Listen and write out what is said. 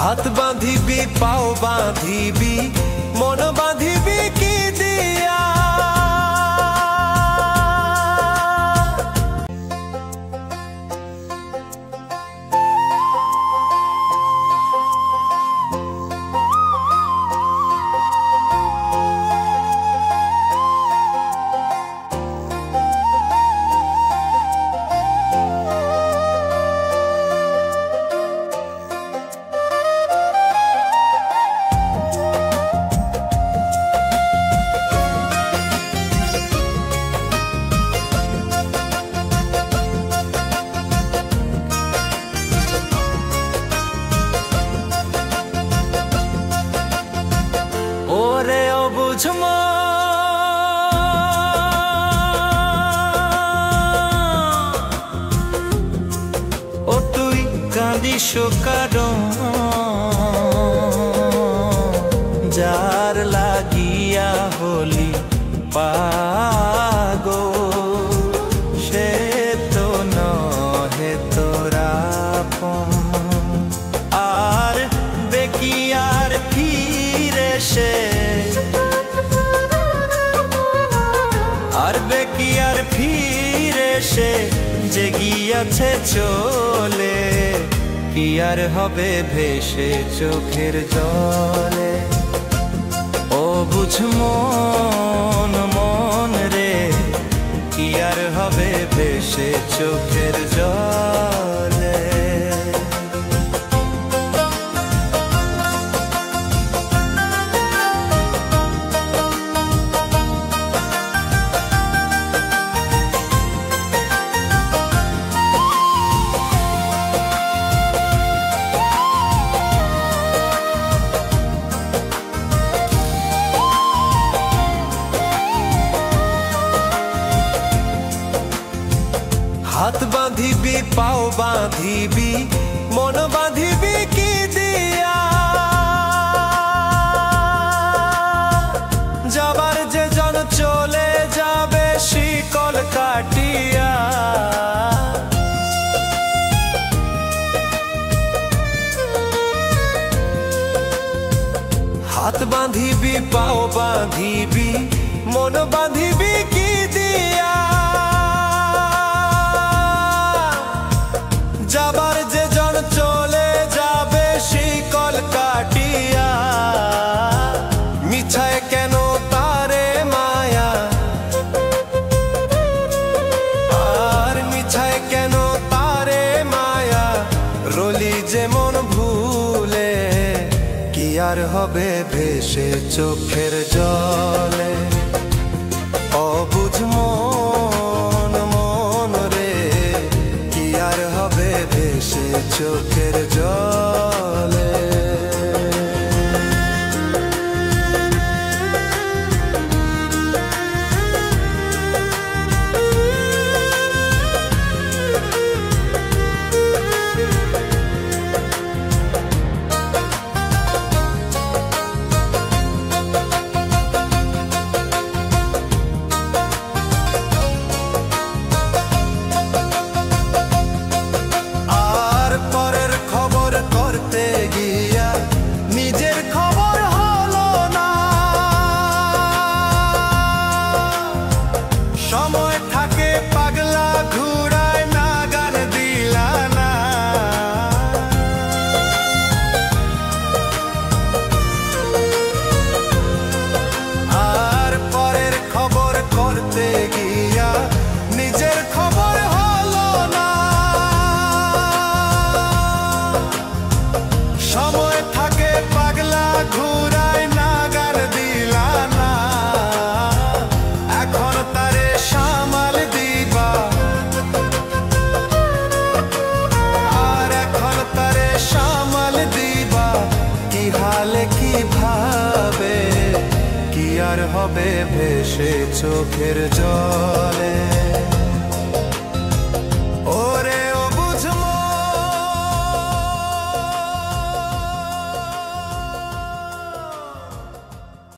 हाथ बांधिबी पाओ बांधिबी मन बांधिबी की दिया बुझमा ओ तुई कांदिस कारण जार लागिया होली पागल से तो नहे तोरा आर बेकियार फिरे से আর ফিরে সে যে গিয়াছে চলে কি আর হবে ভেসে চোখের জলে ও বুঝ মন মন রে কি আর হবে ভেসে চোখের জলে हाथ बांधिबी पाओ बांधिबी मन बांधिबी की दिया जाबार जे जन चले जाबे शिकल काटिया हाथ बांधिबी पाओ बांधिबी मन बांधिबी की दिया যাবার যে জন চলে যাবে শিকল কাটিয়া মিছায় কেন তারে মায়া আর মিছায় কেন তারে মায়া রলি যে মন ভুলে কি আর হবে ভেসে চোখের জলে অবুঝ মন মন রে কি আর হবে ভেসে চোখের জলে হবে ভেসে চোখের জলে।